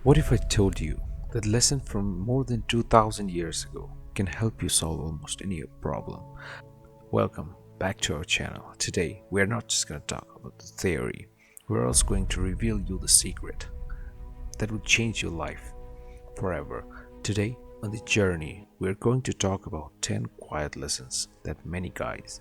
What if I told you that lesson from more than 2000 years ago can help you solve almost any problem? Welcome back to our channel. Today, we are not just going to talk about the theory, we're also going to reveal you the secret that will change your life forever. Today, on the journey, we're going to talk about 10 quiet lessons that many guys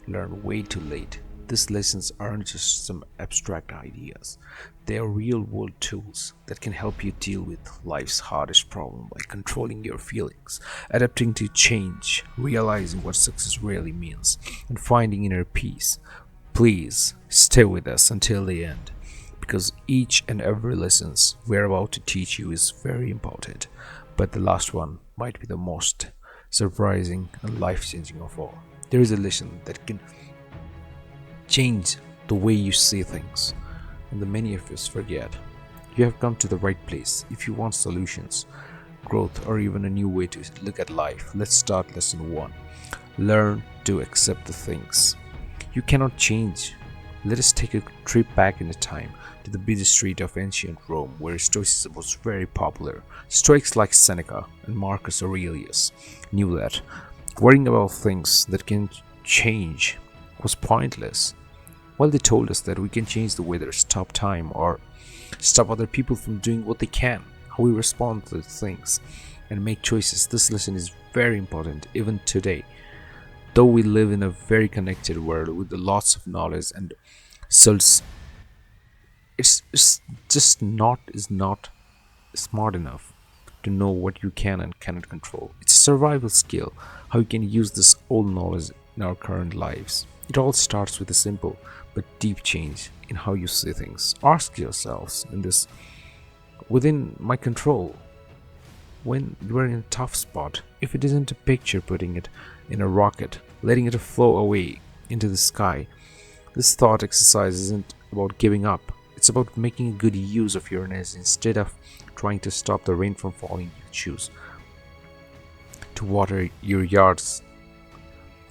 learn way too late. These lessons aren't just some abstract ideas, they are real world tools that can help you deal with life's hardest problem by controlling your feelings, adapting to change, realizing what success really means, and finding inner peace. Please stay with us until the end, because each and every lessons we're about to teach you is very important, but the last one might be the most surprising and life-changing of all. There is a lesson that can change the way you see things, and the many of us forget. You have come to the right place. If you want solutions, growth, or even a new way to look at life, let's start lesson 1. Learn to accept the things you cannot change. Let us take a trip back in time to the busy street of ancient Rome, where Stoicism was very popular. Stoics like Seneca and Marcus Aurelius knew that worrying about things that can change was pointless. While they told us that we can change the weather, stop time, or stop other people from doing what they can, how we respond to things and make choices, this lesson is very important even today. Though we live in a very connected world with lots of knowledge and results, it's just not smart enough to know what you can and cannot control. It's a survival skill, how you can use this old knowledge in our current lives. It all starts with a simple but deep change in how you see things. Ask yourselves in this: within my control, when you are in a tough spot, if it isn't a picture, putting it in a rocket, letting it flow away into the sky. This thought exercise isn't about giving up. It's about making a good use of your energy. Instead of trying to stop the rain from falling, you choose to water your yards.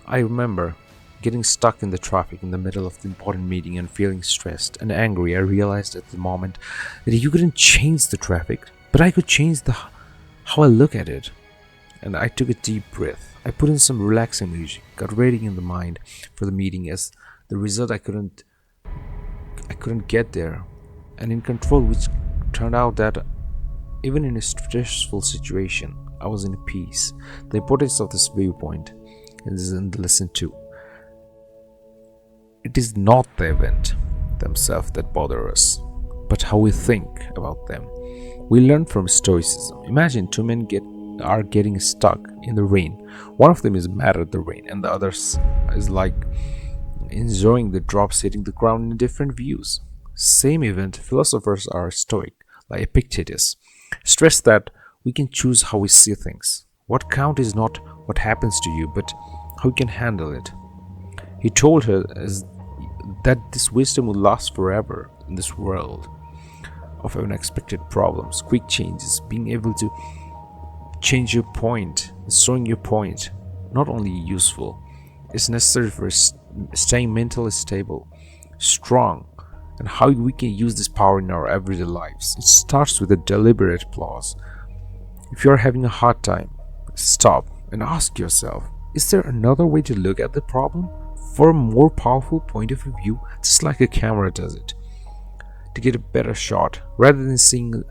I remember getting stuck in the traffic in the middle of the important meeting and feeling stressed and angry. I realized at the moment that you couldn't change the traffic, but I could change how I look at it. And I took a deep breath. I put in some relaxing music, got ready in the mind for the meeting. As the result, I couldn't get there and in control, which turned out that even in a stressful situation, I was in peace. The importance of this viewpoint is in the lesson 2. It is not the event themselves that bother us, but how we think about them. We learn from Stoicism. Imagine two men are getting stuck in the rain. One of them is mad at the rain, and the other is like enjoying the drops hitting the ground in different views. Same event, philosophers are Stoic, like Epictetus, stress that we can choose how we see things. What counts is not what happens to you, but how you can handle it. He told her that this wisdom will last forever in this world of unexpected problems. Quick changes, being able to change your point, showing your point, not only useful, it's necessary for staying mentally stable, strong, and how we can use this power in our everyday lives. It starts with a deliberate pause. If you are having a hard time, stop and ask yourself, is there another way to look at the problem? For a more powerful point of view, just like a camera does it, to get a better shot rather than seeing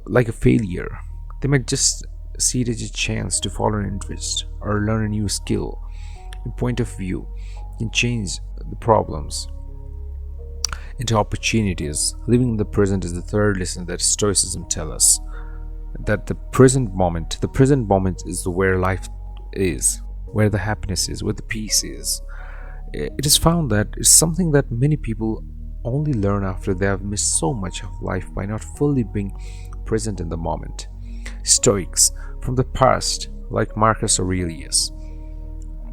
like a failure. They might just see it as a chance to follow an interest or learn a new skill. Your point of view can change the problems into opportunities. Living in the present is the third lesson that Stoicism tells us. That the present moment is where life is, where the happiness is, where the peace is. It is found that it's something that many people only learn after they have missed so much of life by not fully being present in the moment. Stoics from the past, like Marcus Aurelius,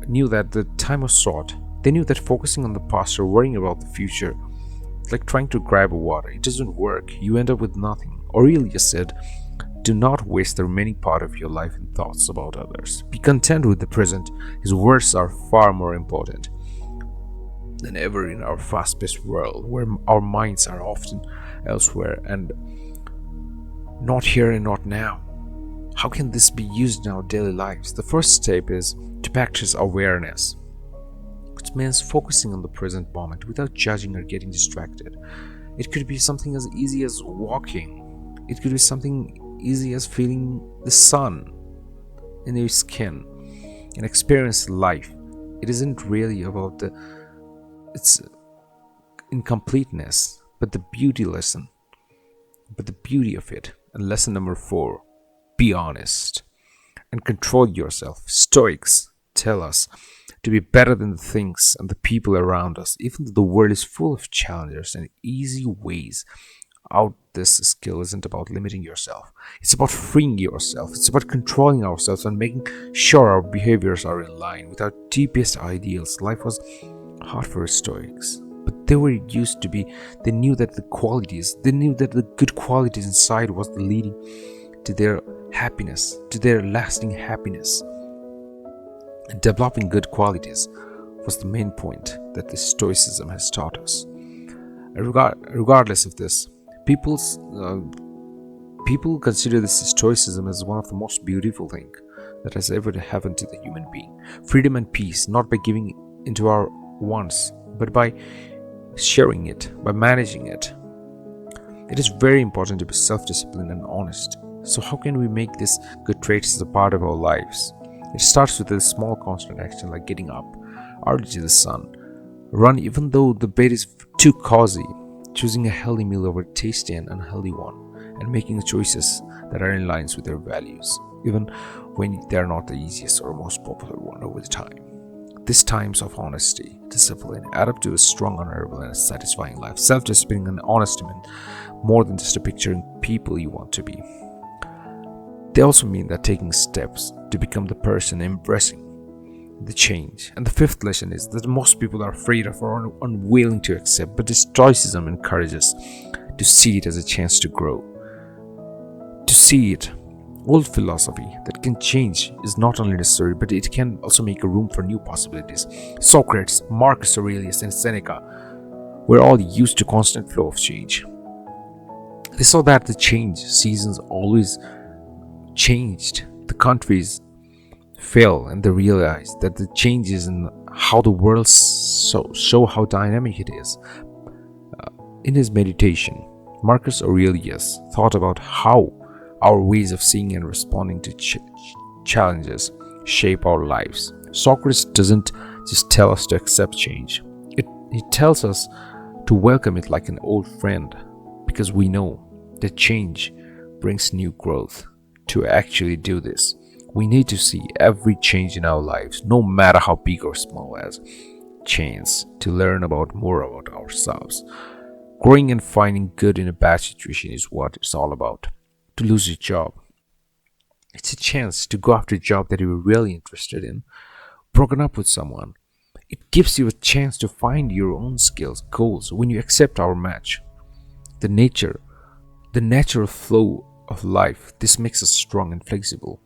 knew that the time was short. They knew that focusing on the past or worrying about the future, like trying to grab water, it doesn't work. You end up with nothing. Aurelius said, do not waste the remaining part of your life in thoughts about others. Be content with the present. His words are far more important than ever in our fast-paced world, where our minds are often elsewhere and not here and not now. How can this be used in our daily lives? The first step is to practice awareness, which means focusing on the present moment without judging or getting distracted. It could be something as easy as walking. It could be something easy as feeling the sun in your skin and experience life. It isn't really about its incompleteness, but the beauty of it. And lesson number 4, be honest and control yourself. Stoics tell us to be better than the things and the people around us, even though the world is full of challenges and easy ways out. This skill isn't about limiting yourself, it's about freeing yourself, it's about controlling ourselves and making sure our behaviors are in line with our deepest ideals. Life was hard for Stoics, but they were used to be. They knew that the good qualities inside was the leading to their happiness, to their lasting happiness. And developing good qualities was the main point that the Stoicism has taught us. Regardless of this, people consider this Stoicism as one of the most beautiful things that has ever happened to the human being. Freedom and peace, not by giving into our wants, but by sharing it, by managing it. It is very important to be self-disciplined and honest. So how can we make these good traits as a part of our lives? It starts with a small constant action like getting up early to the sun, run even though the bed is too cozy, choosing a healthy meal over a tasty and unhealthy one, and making choices that are in line with their values, even when they are not the easiest or most popular one over the time. These times of honesty, discipline, add up to a strong, honorable, and satisfying life. Self-discipline and honesty mean more than just a picturing people you want to be. They also mean that taking steps to become the person, embracing the change. And the fifth lesson is that most people are afraid of or unwilling to accept, but Stoicism encourages to see it as a chance to grow. To see it, old philosophy that can change is not only necessary, but it can also make a room for new possibilities. Socrates, Marcus Aurelius, and Seneca were all used to constant flow of change. They saw that the change seasons always changed. The countries fell, and they realized that the changes in how the world show how dynamic it is. In his meditation, Marcus Aurelius thought about how our ways of seeing and responding to challenges shape our lives. Socrates doesn't just tell us to accept change. He tells us to welcome it like an old friend, because we know that change brings new growth. To actually do this, we need to see every change in our lives, no matter how big or small, as chance to learn more about ourselves. Growing and finding good in a bad situation is what it's all about. To lose your job, it's a chance to go after a job that you're really interested in. Broken up with someone, it gives you a chance to find your own skills, goals. When you accept our match, the natural flow of life, this makes us strong and flexible.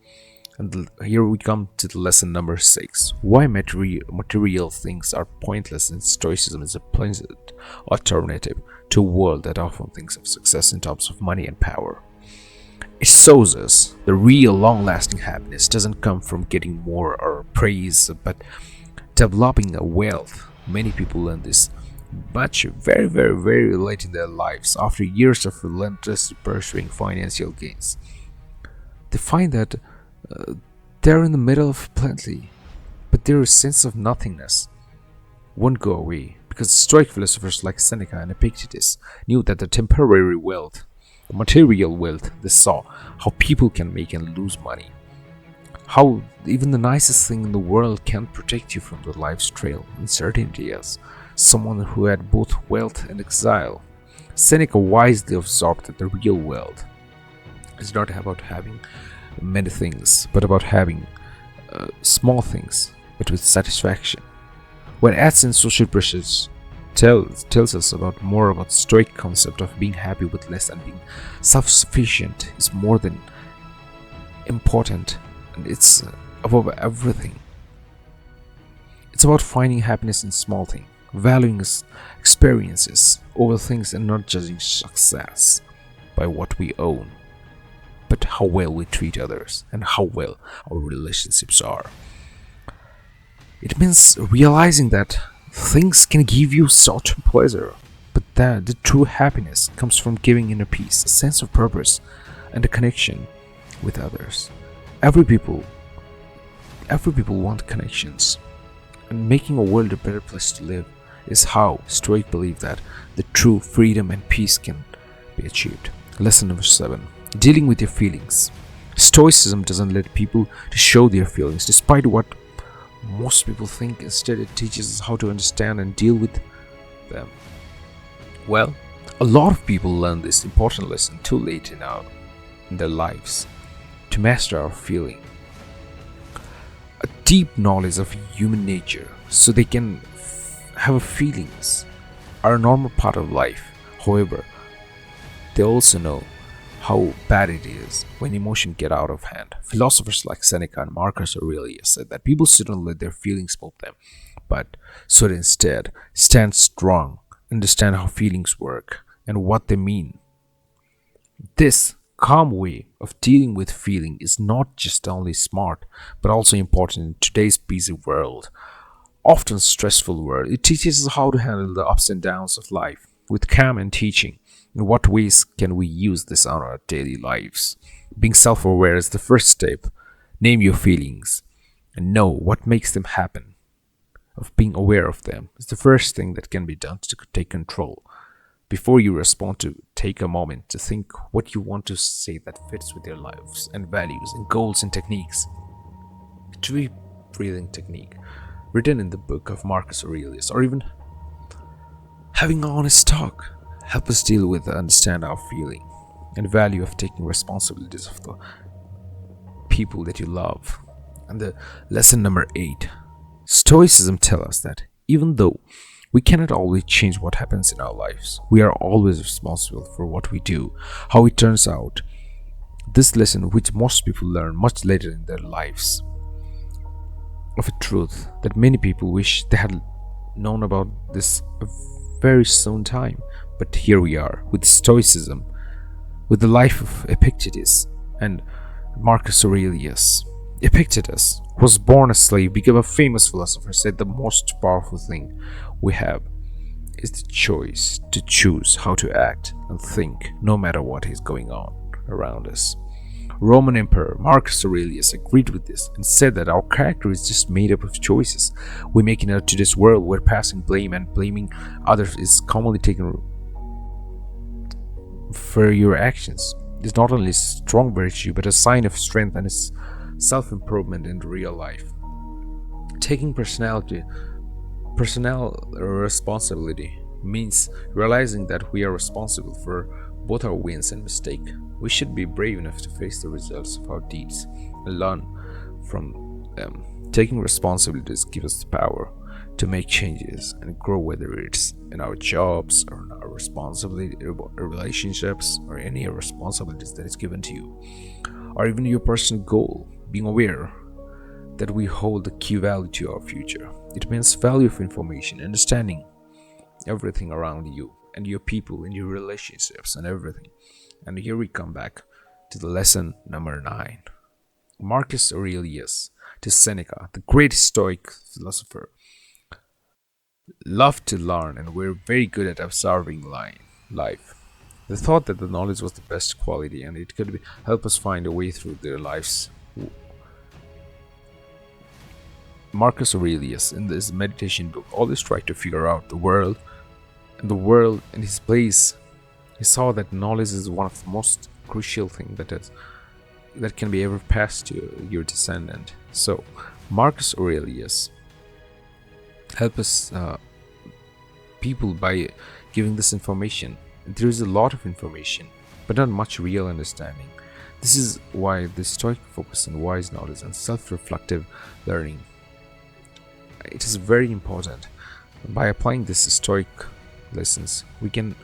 And here we come to the lesson number 6. Why material things are pointless, and Stoicism is a pleasant alternative to a world that often thinks of success in terms of money and power. It shows us the real long-lasting happiness doesn't come from getting more or praise, but developing a wealth. Many people learn this very, very, very late in their lives, after years of relentlessly pursuing financial gains. They find that they're in the middle of plenty, but their sense of nothingness won't go away, because Stoic philosophers like Seneca and Epictetus knew that the temporary wealth, material wealth, they saw how people can make and lose money, how even the nicest thing in the world can't protect you from the life's trail uncertainty. As someone who had both wealth and exile, Seneca wisely observed that the real wealth is not about having many things, but about having small things, but with satisfaction. When ads and social pressures tells us more about the Stoic concept of being happy with less and being self-sufficient is more than important, and it's above everything. It's about finding happiness in small things, valuing experiences over things, and not judging success by what we own. how well we treat others and how well our relationships are. It means realizing that things can give you short-term pleasure, but that the true happiness comes from giving inner peace, a sense of purpose, and a connection with others. Every people want connections, and making a world a better place to live is how Stoics believe that the true freedom and peace can be achieved. Lesson number 7. Dealing with your feelings. Stoicism doesn't let people to show their feelings, despite what most people think. Instead, it teaches us how to understand and deal with them. Well, a lot of people learn this important lesson too late in their lives. To master our feeling, a deep knowledge of human nature, so they can have feelings, are a normal part of life. However, they also know how bad it is when emotions get out of hand. Philosophers like Seneca and Marcus Aurelius said that people shouldn't let their feelings move them, but should instead stand strong, understand how feelings work and what they mean. This calm way of dealing with feeling is not just only smart, but also important in today's busy world, often stressful world. It teaches us how to handle the ups and downs of life with calm and teaching. In what ways can we use this on our daily lives? Being self-aware is the first step. Name your feelings and know what makes them happen. Of being aware of them is the first thing that can be done to take control. Before you respond, to take a moment to think what you want to say that fits with your lives and values and goals and techniques. Tree breathing technique, written in the book of Marcus Aurelius, or even having an honest talk, help us deal with and understand our feeling and value of taking responsibilities of the people that you love. And the lesson number 8. Stoicism tells us that even though we cannot always change what happens in our lives, we are always responsible for what we do, how it turns out. This lesson, which most people learn much later in their lives, of a truth that many people wish they had known about this a very soon time. But here we are with Stoicism, with the life of Epictetus and Marcus Aurelius. Epictetus was born a slave, became a famous philosopher, said the most powerful thing we have is the choice to choose how to act and think, no matter what is going on around us. Roman Emperor Marcus Aurelius agreed with this and said that our character is just made up of choices we make in today's world, where passing blame and blaming others is commonly taken for your actions. It is not only a strong virtue, but a sign of strength and self-improvement in real life. Taking personal responsibility means realizing that we are responsible for both our wins and mistakes. We should be brave enough to face the results of our deeds and learn from them. Taking responsibilities gives us the power to make changes and grow, whether it's in our jobs or in our responsibility, relationships, or any responsibilities that is given to you, or even your personal goal. Being aware that we hold the key value to our future. It means value of information, understanding everything around you and your people and your relationships and everything. And here we come back to the lesson number 9. Marcus Aurelius to Seneca, the great Stoic philosopher, loved to learn and were very good at observing life. They thought that the knowledge was the best quality and it could help us find a way through their lives. Marcus Aurelius, in this meditation book, always tried to figure out the world and his place. He saw that knowledge is one of the most crucial things that can be ever passed to your descendant. So Marcus Aurelius help us people by giving this information. There is a lot of information, but not much real understanding. This is why the Stoic focus on wise knowledge and self-reflective learning. It is very important. By applying these Stoic lessons, we can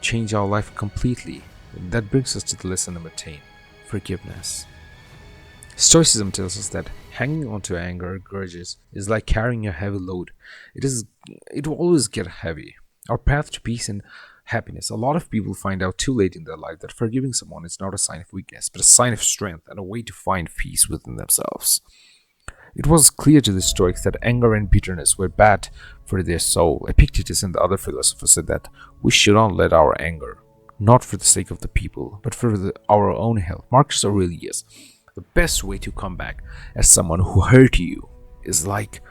change our life completely. That brings us to the lesson number 10, forgiveness. Stoicism tells us that hanging on to anger or grudges is like carrying a heavy load. It will always get heavy. Our path to peace and happiness. A lot of people find out too late in their life that forgiving someone is not a sign of weakness, but a sign of strength and a way to find peace within themselves. It was clear to the Stoics that anger and bitterness were bad for their soul. Epictetus and the other philosophers said that we should not let our anger, not for the sake of the people, but for our own health. Marcus Aurelius: the best way to come back as someone who hurt you is like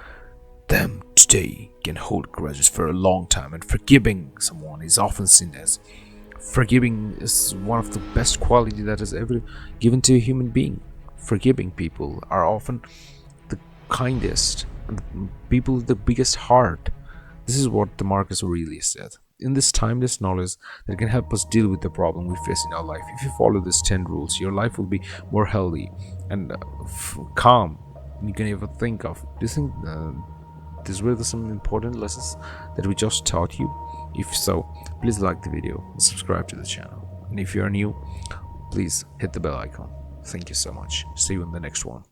them today can hold grudges for a long time, and forgiving someone is often seen as forgiving is one of the best quality that is ever given to a human being. Forgiving people are often the kindest and people with the biggest heart. This is what the Marcus Aurelius said. In this timeless knowledge that can help us deal with the problem we face in our life, if you follow these 10 rules, your life will be more healthy and calm you can ever think of. Do you think these were some important lessons that we just taught you? If so, please like the video and subscribe to the channel. And if you are new, please hit the bell icon. Thank you so much. See you in the next one.